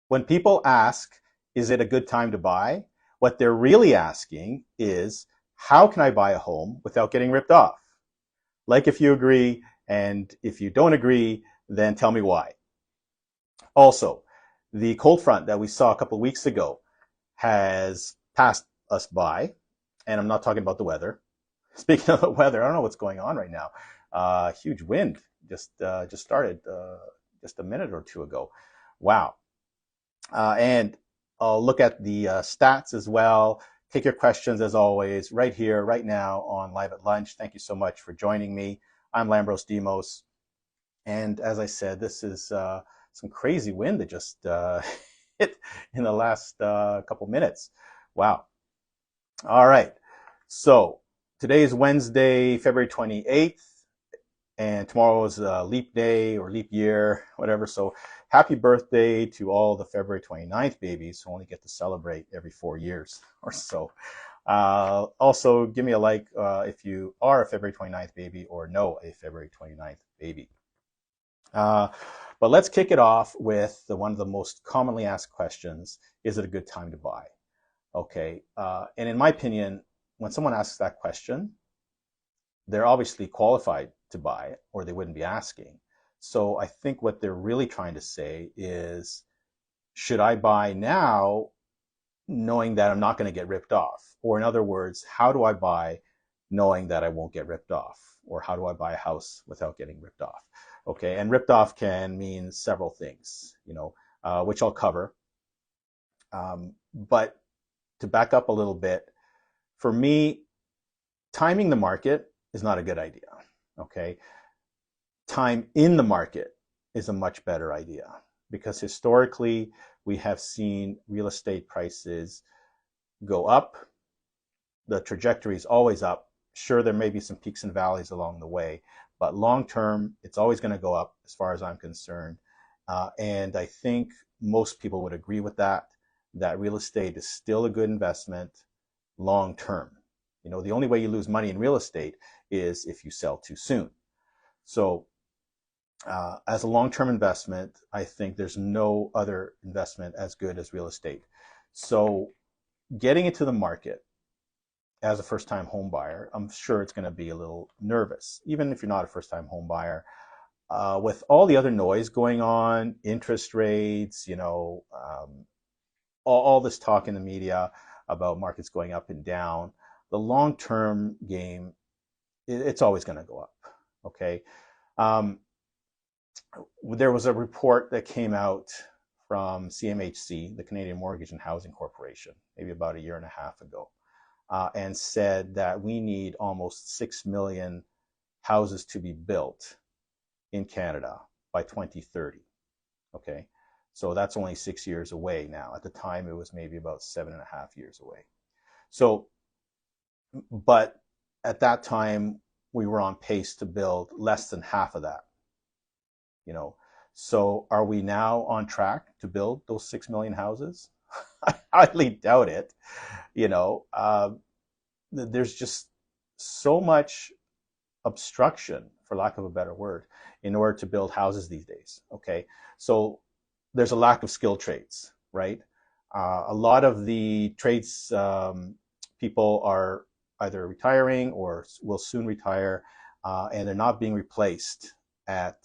When people ask, is it a good time to buy? What they're really asking is, how can I buy a home without getting ripped off? Like if you agree, and if you don't agree, then tell me why. Also, the cold front that we saw a couple of weeks ago has passed us by, and I'm not talking about the weather. Speaking of the weather, I don't know what's going on right now. Huge wind just started just a minute or two ago. Wow. And I'll look at the stats as well. Take your questions as always right here, right now on Live at Lunch. Thank you so much for joining me. I'm Lambros Demos. And as I said, this is some crazy wind that just hit in the last couple minutes. Wow. All right. So today is Wednesday, February 28th, and tomorrow is leap day or leap year, whatever. So happy birthday to all the February 29th babies who only get to celebrate every 4 years or so. Also, give me a like if you are a February 29th baby or know a February 29th baby. But let's kick it off with one of the most commonly asked questions: is it a good time to buy? Okay, and in my opinion, when someone asks that question, they're obviously qualified to buy, or they wouldn't be asking. So I think what they're really trying to say is, should I buy now knowing that I'm not going to get ripped off? Or in other words, how do I buy knowing that I won't get ripped off? Or how do I buy a house without getting ripped off? Okay, and ripped off can mean several things, which I'll cover. But to back up a little bit, for me, timing the market is not a good idea. Okay, time in the market is a much better idea, because historically we have seen real estate prices go up. The trajectory is always up. Sure, there may be some peaks and valleys along the way, but long term, it's always going to go up as far as I'm concerned. And I think most people would agree with that real estate is still a good investment long term. The only way you lose money in real estate is if you sell too soon. So as a long-term investment, I think there's no other investment as good as real estate. So getting into the market as a first-time home buyer, I'm sure it's going to be a little nervous, even if you're not a first-time home buyer. With all the other noise going on, interest rates, all this talk in the media about markets going up and down, the long-term game, it's always going to go up. Okay. There was a report that came out from CMHC, the Canadian Mortgage and Housing Corporation, maybe about a year and a half ago, and said that we need almost 6 million houses to be built in Canada by 2030. Okay, so that's only 6 years away now. At the time, it was maybe about 7.5 years away. So, but at that time, we were on pace to build less than half of that. So are we now on track to build those 6 million houses? I highly doubt it. There's just so much obstruction, for lack of a better word, in order to build houses these days. Okay, so there's a lack of skilled trades, right? A lot of the trades people are either retiring or will soon retire, and they're not being replaced at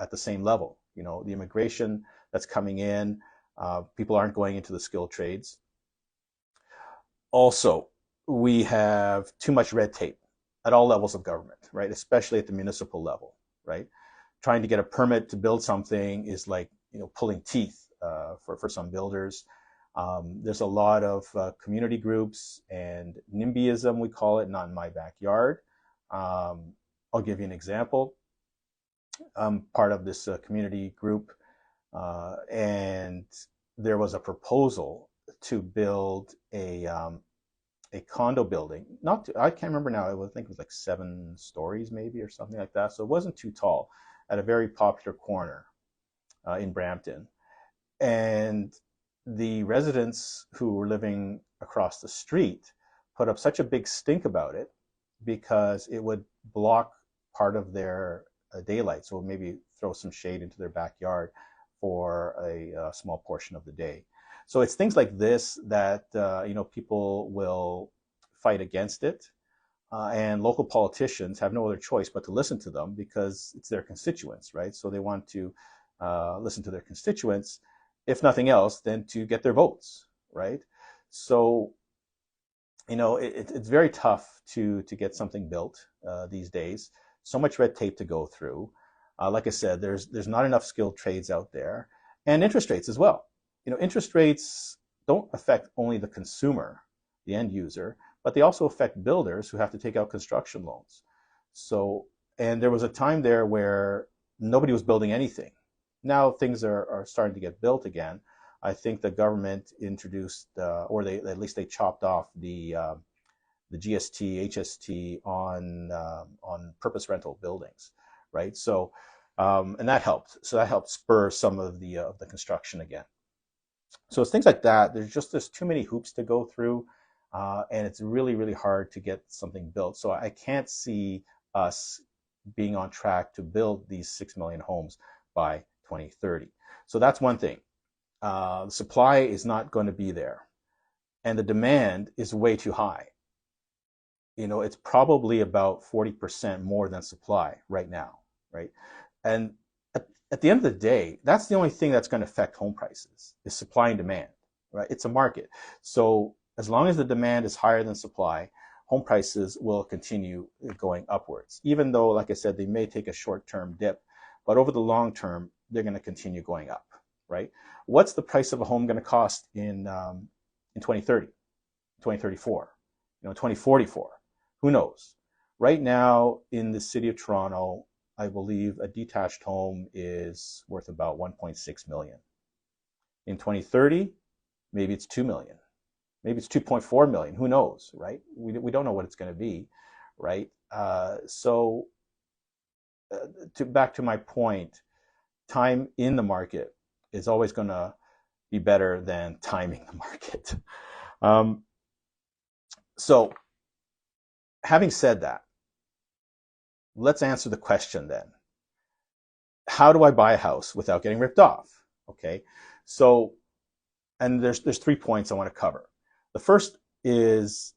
the same level. The immigration that's coming in, people aren't going into the skilled trades. Also, we have too much red tape at all levels of government, right? Especially at the municipal level, right? Trying to get a permit to build something is like, pulling teeth for some builders. There's a lot of community groups and NIMBYism, we call it, not in my backyard. I'll give you an example. I'm part of this community group, and there was a proposal to build a condo building. I can't remember now. I think it was like 7 stories maybe or something like that. So it wasn't too tall, at a very popular corner in Brampton. And the residents who were living across the street put up such a big stink about it because it would block part of their daylight, so maybe throw some shade into their backyard for a small portion of the day. So it's things like this that people will fight against it, and local politicians have no other choice but to listen to them because it's their constituents, right? So they want to listen to their constituents, if nothing else, than to get their votes, right? So it's very tough to get something built these days. So much red tape to go through. Like I said, there's not enough skilled trades out there, and interest rates as well. Interest rates don't affect only the consumer, the end user, but they also affect builders who have to take out construction loans. So, and there was a time there where nobody was building anything. Now things are starting to get built again. I think the government introduced, or at least they chopped off the GST, HST on purpose rental buildings, right? So, and that helped. So that helped spur some of the construction again. So it's things like that. There's too many hoops to go through, and it's really, really hard to get something built. So I can't see us being on track to build these 6 million homes by 2030. So that's one thing. The supply is not going to be there, and the demand is way too high. It's probably about 40% more than supply right now, right? And at the end of the day, that's the only thing that's going to affect home prices is supply and demand, right? It's a market. So as long as the demand is higher than supply, home prices will continue going upwards, even though, like I said, they may take a short-term dip, but over the long term, they're going to continue going up, right? What's the price of a home going to cost in 2030, 2034, 2044? Who knows? Right now in the city of Toronto, I believe a detached home is worth about 1.6 million. In 2030, maybe it's 2 million. Maybe it's 2.4 million. Who knows, right? We don't know what it's going to be, right? Back to my point, time in the market is always going to be better than timing the market. So having said that, let's answer the question then. How do I buy a house without getting ripped off? Okay, so, and there's 3 points I want to cover. The first is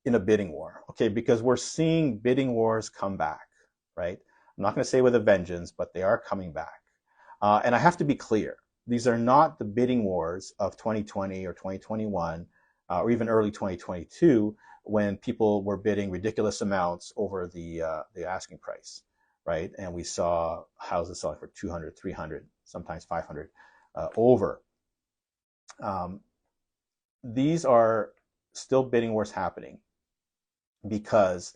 in a bidding war, okay, because we're seeing bidding wars come back, right? I'm not going to say with a vengeance, but they are coming back. And I have to be clear, these are not the bidding wars of 2020 or 2021 or even early 2022 when people were bidding ridiculous amounts over the asking price, right? And we saw houses selling for 200, 300, sometimes 500 over. These are still bidding wars happening because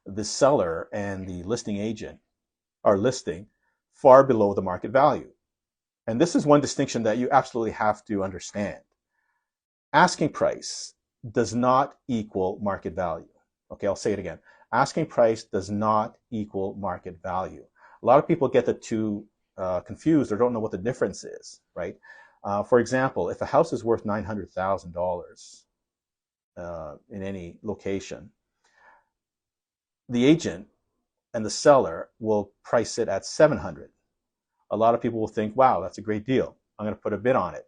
the seller and the listing agent are listing far below the market value. And this is one distinction that you absolutely have to understand. Asking price does not equal market value. Okay, I'll say it again. Asking price does not equal market value. A lot of people get the two confused or don't know what the difference is, right? For example, if a house is worth $900,000 in any location, the agent and the seller will price it at $700,000. A lot of people will think, wow, that's a great deal. I'm going to put a bid on it.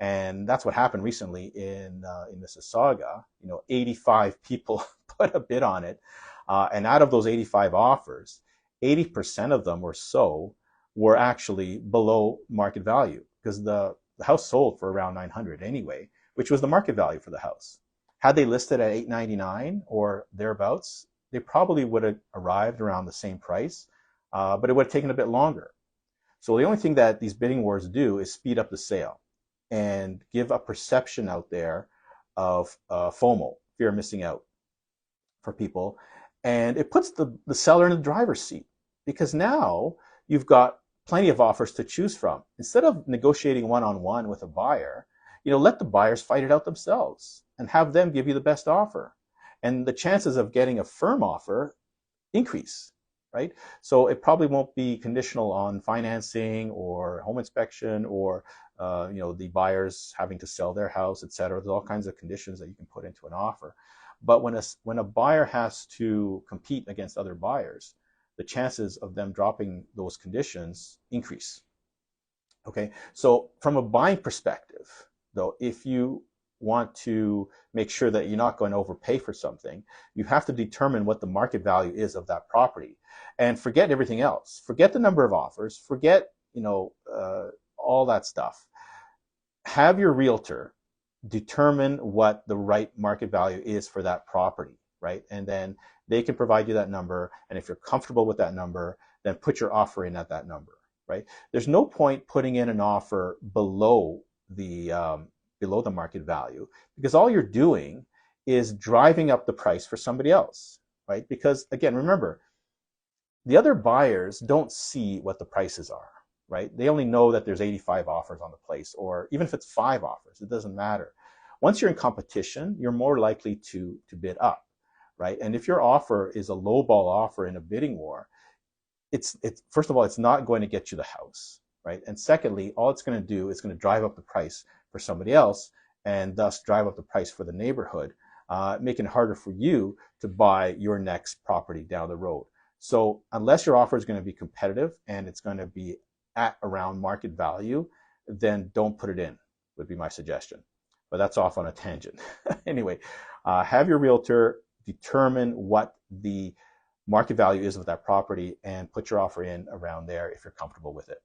And that's what happened recently in Mississauga. 85 people put a bid on it. And out of those 85 offers, 80% of them or so were actually below market value because the house sold for around $900,000 anyway, which was the market value for the house. Had they listed at $899,000 or thereabouts, they probably would have arrived around the same price, but it would have taken a bit longer. So the only thing that these bidding wars do is speed up the sale and give a perception out there of FOMO, fear of missing out, for people. And it puts the seller in the driver's seat because now you've got plenty of offers to choose from. Instead of negotiating one-on-one with a buyer, let the buyers fight it out themselves and have them give you the best offer. And the chances of getting a firm offer increase, right? So it probably won't be conditional on financing or home inspection or the buyers having to sell their house, et cetera. There's all kinds of conditions that you can put into an offer. But when a buyer has to compete against other buyers, the chances of them dropping those conditions increase. Okay, so from a buying perspective, though, if you want to make sure that you're not going to overpay for something, you have to determine what the market value is of that property, and forget everything else. Forget the number of offers. Forget all that stuff. Have your realtor determine what the right market value is for that property, right? And then they can provide you that number. And if you're comfortable with that number, then put your offer in at that number, right? There's no point putting in an offer below the market value, because all you're doing is driving up the price for somebody else, right? Because again, remember, the other buyers don't see what the prices are, right? They only know that there's 85 offers on the place, or even if it's 5 offers, it doesn't matter. Once you're in competition, you're more likely to bid up, right? And if your offer is a lowball offer in a bidding war, it's first of all, it's not going to get you the house, right? And secondly, all it's going to do is going to drive up the price for somebody else, and thus drive up the price for the neighborhood, making it harder for you to buy your next property down the road. So unless your offer is going to be competitive and it's going to be at around market value, then don't put it in, would be my suggestion. But that's off on a tangent. Anyway, have your realtor determine what the market value is of that property and put your offer in around there if you're comfortable with it.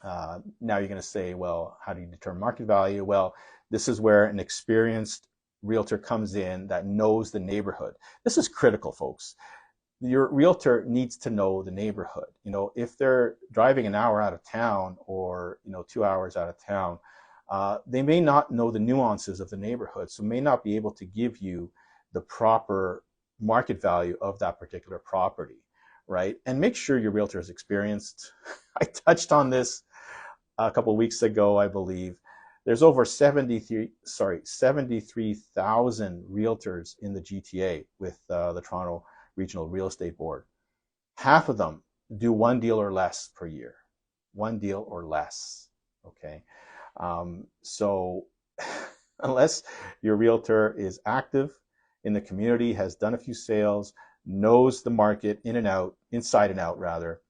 Now you're going to say, well, how do you determine market value? Well, this is where an experienced realtor comes in that knows the neighborhood. This is critical, folks. Your realtor needs to know the neighborhood. If they're driving an hour out of town, or 2 hours out of town, they may not know the nuances of the neighborhood, so may not be able to give you the proper market value of that particular property, right? And make sure your realtor is experienced. I touched on this a couple of weeks ago, I believe. There's over 73,000 realtors in the GTA with the Toronto Regional Real Estate Board. Half of them do one deal or less per year. One deal or less, okay? So unless your realtor is active in the community, has done a few sales, knows the market inside and out rather,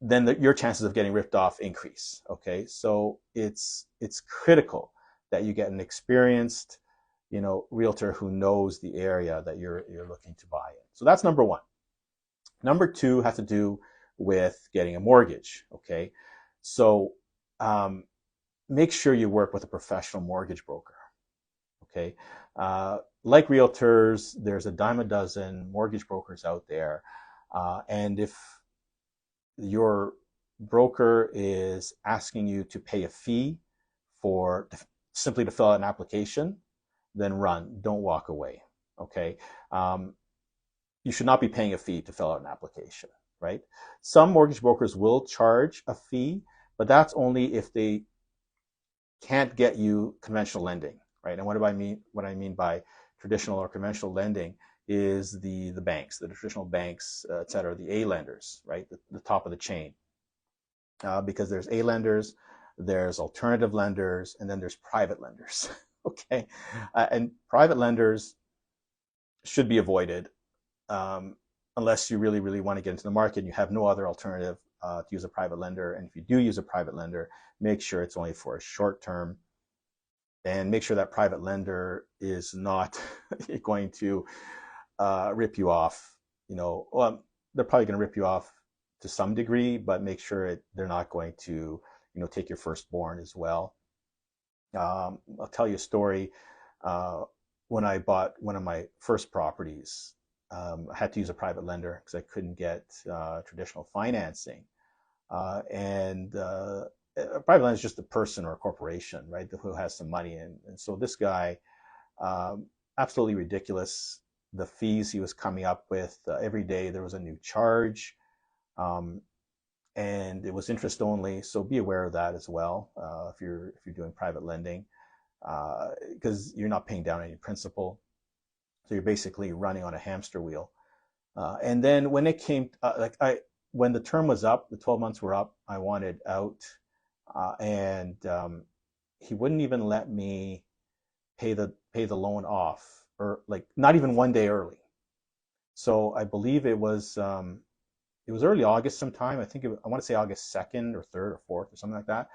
then your chances of getting ripped off increase, okay? So it's critical that you get an experienced realtor who knows the area that you're looking to buy in. So that's number one. Number two has to do with getting a mortgage, okay? So make sure you work with a professional mortgage broker, okay? Like realtors, there's a dime a dozen mortgage brokers out there. And if your broker is asking you to pay a fee simply to fill out an application, then run, don't walk away, okay? You should not be paying a fee to fill out an application, right? Some mortgage brokers will charge a fee, but that's only if they can't get you conventional lending, right? And what I mean by traditional or conventional lending is the banks, the traditional banks, et cetera, the A lenders, right? The top of the chain. Because there's A lenders, there's alternative lenders, and then there's private lenders. Okay, and private lenders should be avoided unless you really, really want to get into the market and you have no other alternative to use a private lender. And if you do use a private lender, make sure it's only for a short term, and make sure that private lender is not going to rip you off. Well, they're probably going to rip you off to some degree, but make sure they're not going to take your firstborn as well. I'll tell you a story. When I bought one of my first properties, I had to use a private lender because I couldn't get traditional financing. And a private lender is just a person or a corporation, right, who has some money. And so this guy, absolutely ridiculous, the fees he was coming up with. Every day there was a new charge. And it was interest only, so be aware of that as well if you're doing private lending, because you're not paying down any principal, so you're basically running on a hamster wheel. And then when it came, when the term was up, the 12 months were up, I wanted out, and he wouldn't even let me pay the loan off, or like not even one day early. So I believe it was it was early August sometime. I think I want to say August 2nd or 3rd or 4th or something like that.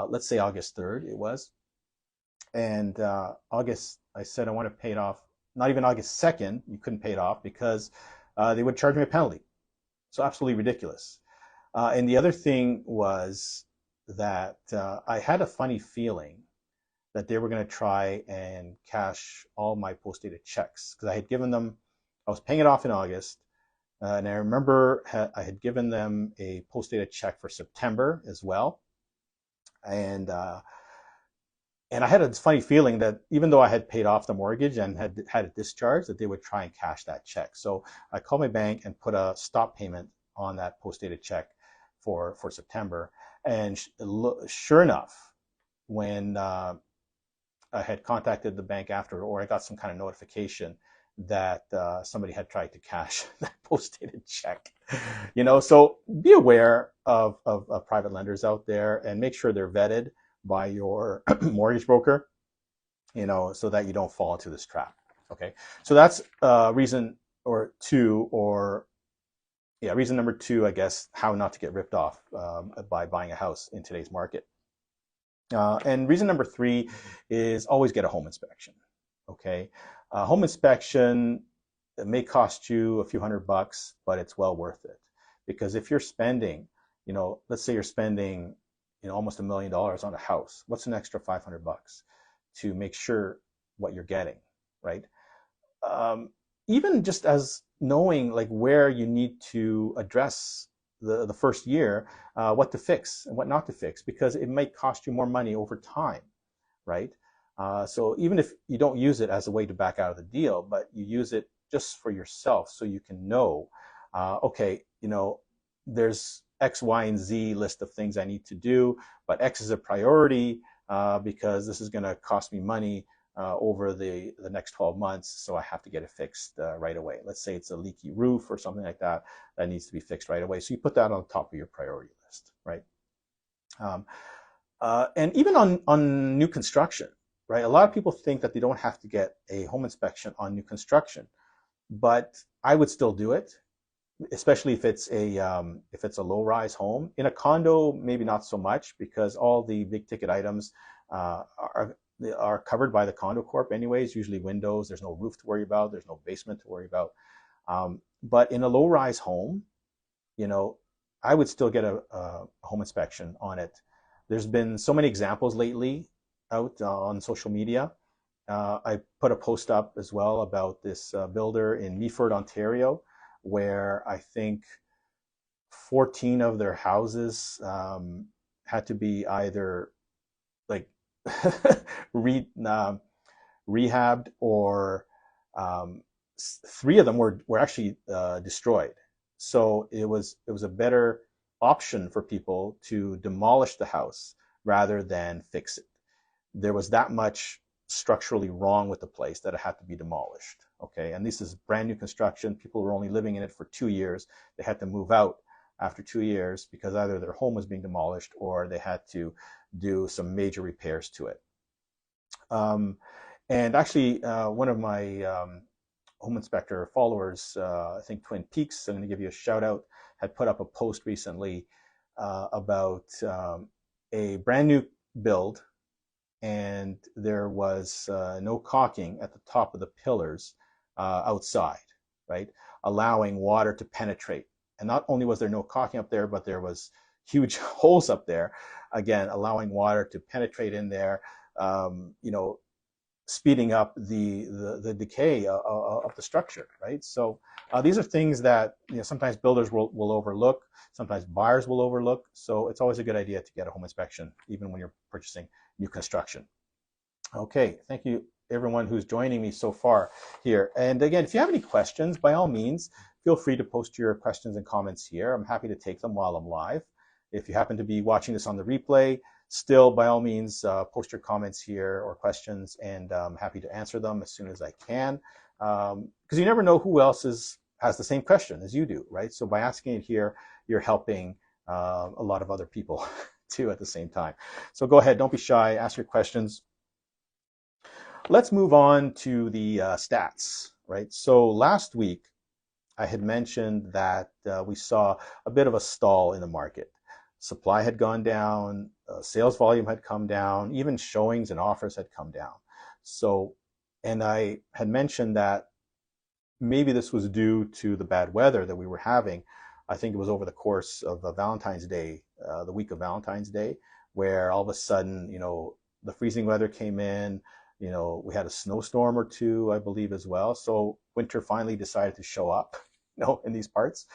Let's say August 3rd it was. And August, I said I want to pay it off. Not even August 2nd, you couldn't pay it off because they would charge me a penalty. So absolutely ridiculous. And the other thing was that I had a funny feeling that they were going to try and cash all my post-dated checks because I had given them, I was paying it off in August. And I remember I had given them a post-dated check for September as well. And I had a funny feeling that even though I had paid off the mortgage and had it discharged, that they would try and cash that check. So I called my bank and put a stop payment on that post-dated check for September. And sure enough, when I had contacted the bank after, or I got some kind of notification that somebody had tried to cash that post-dated check. So be aware of private lenders out there and make sure they're vetted by your mortgage broker, so that you don't fall into this trap. Okay, so that's reason number two, I guess, how not to get ripped off by buying a house in today's market. And reason number three is always get a home inspection. Okay, home inspection, it may cost you a few $100, but it's well worth it, because if you're spending, let's say you're spending, almost $1 million on a house, what's an extra $500 to make sure what you're getting, right? Even just as knowing like where you need to address the first year, what to fix and what not to fix, because it might cost you more money over time, right? So even if you don't use it as a way to back out of the deal, but you use it just for yourself, so you can know, okay, there's X, Y, and Z list of things I need to do, but X is a priority because this is going to cost me money over the next 12 months, so I have to get it fixed right away. Let's say it's a leaky roof or something like that that needs to be fixed right away. So you put that on top of your priority list, right? And even on new construction, right? A lot of people think that they don't have to get a home inspection on new construction, but I would still do it, especially if it's a low-rise home. In a condo, maybe not so much, because all the big ticket items are covered by the condo corp anyways, usually windows, there's no roof to worry about, there's no basement to worry about. But in a low-rise home, I would still get a home inspection on it. There's been so many examples lately out on social media. I put a post up as well about this builder in Meaford, Ontario, where I think 14 of their houses had to be either like rehabbed, or 3 of them were actually destroyed. So it was a better option for people to demolish the house rather than fix it. There was that much structurally wrong with the place that it had to be demolished. Okay, and this is brand new construction. People were only living in it for 2 years. They had to move out after 2 years because either their home was being demolished or they had to do some major repairs to it. And actually, one of my home inspector followers, I think Twin Peaks, I'm going to give you a shout out, had put up a post recently about a brand new build, and there was no caulking at the top of the pillars outside, right, allowing water to penetrate. And not only was there no caulking up there, but there was huge holes up there, again, allowing water to penetrate in there, speeding up the decay of the structure, right? So these are things that sometimes builders will overlook, sometimes buyers will overlook. So it's always a good idea to get a home inspection, even when you're purchasing new construction. Okay, thank you everyone who's joining me so far here. And again, if you have any questions, by all means, feel free to post your questions and comments here. I'm happy to take them while I'm live. If you happen to be watching this on the replay, still, by all means, post your comments here or questions, and I'm happy to answer them as soon as I can. Because you never know who else has the same question as you do, right? So by asking it here, you're helping a lot of other people too at the same time. So go ahead, don't be shy, ask your questions. Let's move on to the stats, right? So last week, I had mentioned that we saw a bit of a stall in the market. Supply had gone down, sales volume had come down, even showings and offers had come down. So, and I had mentioned that maybe this was due to the bad weather that we were having. I think it was over the course of Valentine's Day, the week of Valentine's Day, where all of a sudden, the freezing weather came in. We had a snowstorm or two, I believe, as well. So winter finally decided to show up, in these parts.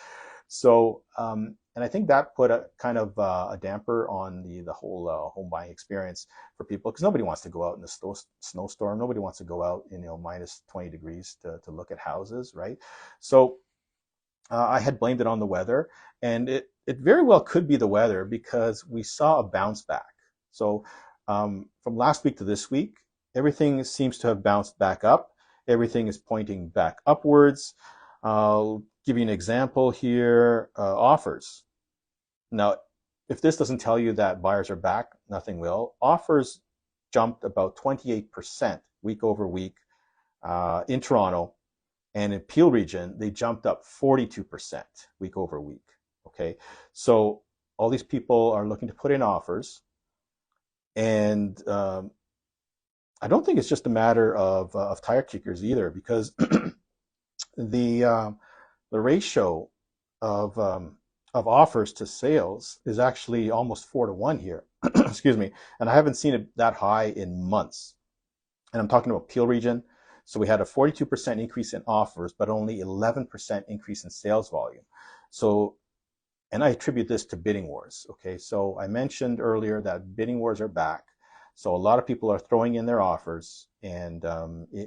So, and I think that put a kind of a damper on the whole home buying experience for people, because nobody wants to go out in the snowstorm. Nobody wants to go out in minus 20 degrees to look at houses, right? So I had blamed it on the weather, and it very well could be the weather, because we saw a bounce back. So from last week to this week, everything seems to have bounced back up. Everything is pointing back upwards. I'll give you an example here. Offers. Now, if this doesn't tell you that buyers are back, nothing will. Offers jumped about 28% week over week in Toronto, and in Peel region, they jumped up 42% week over week. Okay, so all these people are looking to put in offers, and I don't think it's just a matter of tire kickers either, because the ratio of offers to sales is actually almost 4-1 here. Excuse me, and I haven't seen it that high in months. And I'm talking about Peel region. So we had a 42% increase in offers, but only 11% increase in sales volume. So, and I attribute this to bidding wars. Okay, so I mentioned earlier that bidding wars are back. So a lot of people are throwing in their offers and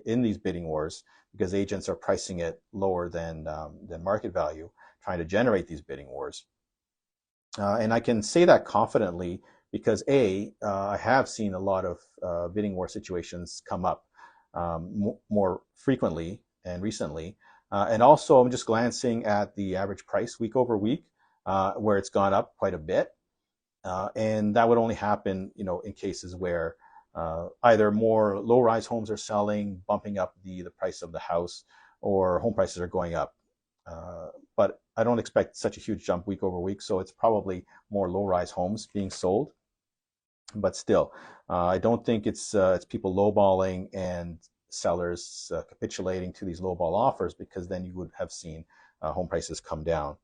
in these bidding wars, because agents are pricing it lower than market value, trying to generate these bidding wars. And I can say that confidently because I have seen a lot of bidding war situations come up more frequently and recently. And also, I'm just glancing at the average price week over week, where it's gone up quite a bit. And that would only happen, in cases where either more low-rise homes are selling, bumping up the price of the house, or home prices are going up. But I don't expect such a huge jump week over week, so it's probably more low-rise homes being sold. But still, I don't think it's people lowballing and sellers capitulating to these lowball offers, because then you would have seen home prices come down.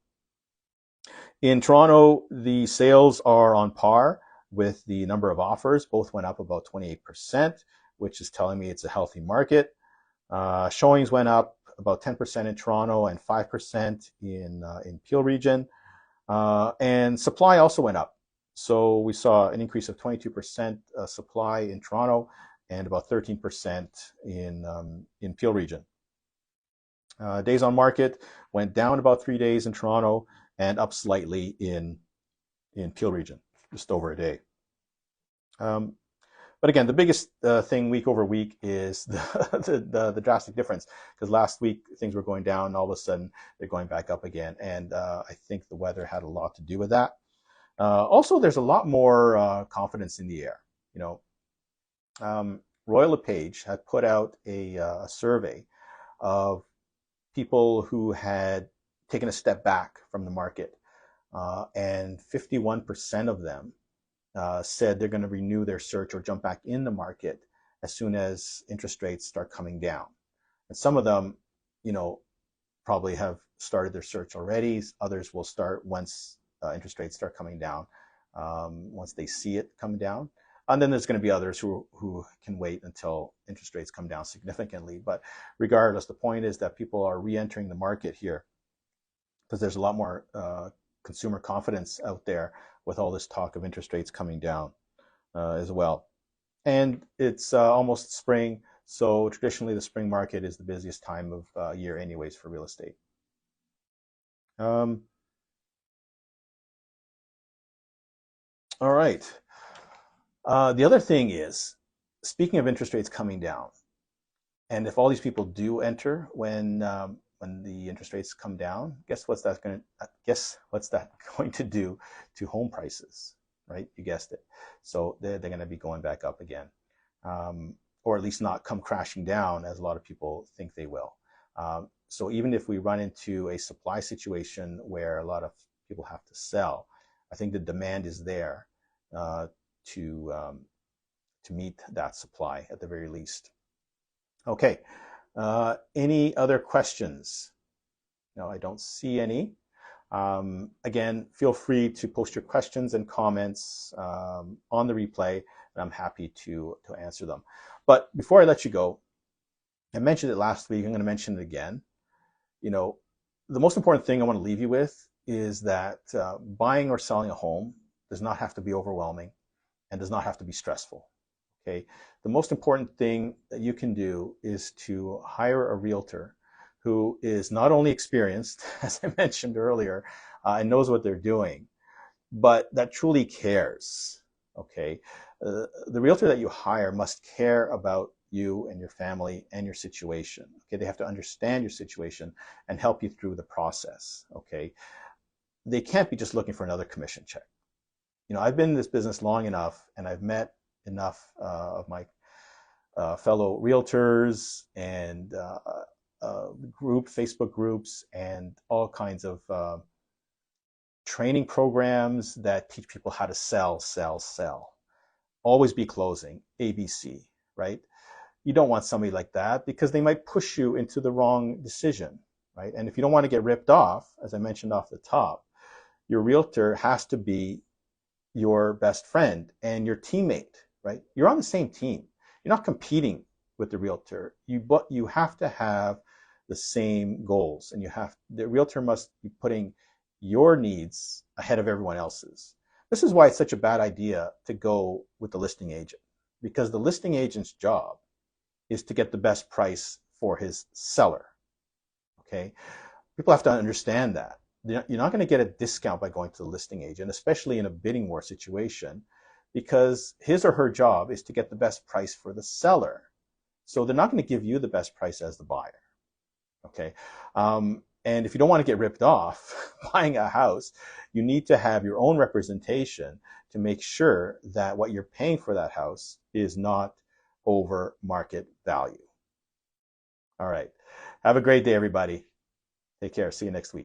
In Toronto, the sales are on par with the number of offers. Both went up about 28%, which is telling me it's a healthy market. Showings went up about 10% in Toronto and 5% in Peel region. And supply also went up. So we saw an increase of 22% supply in Toronto and about 13% in Peel region. Days on market went down about 3 days in Toronto and up slightly in Peel region, just over a day. But again, the biggest thing week over week is the drastic difference, because last week things were going down and all of a sudden they're going back up again. And I think the weather had a lot to do with that. Also, there's a lot more confidence in the air. Royal LePage had put out a survey of people who had taken a step back from the market, and 51% of them said they're going to renew their search or jump back in the market as soon as interest rates start coming down. And some of them, probably have started their search already. Others will start once interest rates start coming down, once they see it come down. And then there's going to be others who can wait until interest rates come down significantly. But regardless, the point is that people are re-entering the market here, because there's a lot more consumer confidence out there with all this talk of interest rates coming down as well. And it's almost spring, so traditionally the spring market is the busiest time of year anyways for real estate. All right. The other thing is, speaking of interest rates coming down, and if all these people do enter when the interest rates come down, guess what's that going to do to home prices, right? You guessed it. So they're going to be going back up again, or at least not come crashing down as a lot of people think they will. So even if we run into a supply situation where a lot of people have to sell, I think the demand is there to meet that supply at the very least. Okay, any other questions? No, I don't see any. Again, feel free to post your questions and comments on the replay, and I'm happy to answer them. But before I let you go, I mentioned it last week, I'm going to mention it again. You know, the most important thing I want to leave you with is that buying or selling a home does not have to be overwhelming and does not have to be stressful. Okay, the most important thing that you can do is to hire a realtor who is not only experienced, as I mentioned earlier, and knows what they're doing, but that truly cares. Okay, the realtor that you hire must care about you and your family and your situation. Okay, they have to understand your situation and help you through the process. Okay, they can't be just looking for another commission check. You know, I've been in this business long enough, and I've met enough of my fellow realtors and Facebook groups, and all kinds of training programs that teach people how to sell, sell, sell. Always be closing, ABC, right? You don't want somebody like that because they might push you into the wrong decision, right? And if you don't want to get ripped off, as I mentioned off the top, your realtor has to be your best friend and your teammate, right? You're on the same team. You're not competing with the realtor. But you have to have the same goals, and the realtor must be putting your needs ahead of everyone else's. This is why it's such a bad idea to go with the listing agent, because the listing agent's job is to get the best price for his seller. Okay, people have to understand that. You're not going to get a discount by going to the listing agent, especially in a bidding war situation, because his or her job is to get the best price for the seller. So they're not going to give you the best price as the buyer. Okay. And if you don't want to get ripped off buying a house, you need to have your own representation to make sure that what you're paying for that house is not over market value. All right. Have a great day, everybody. Take care. See you next week.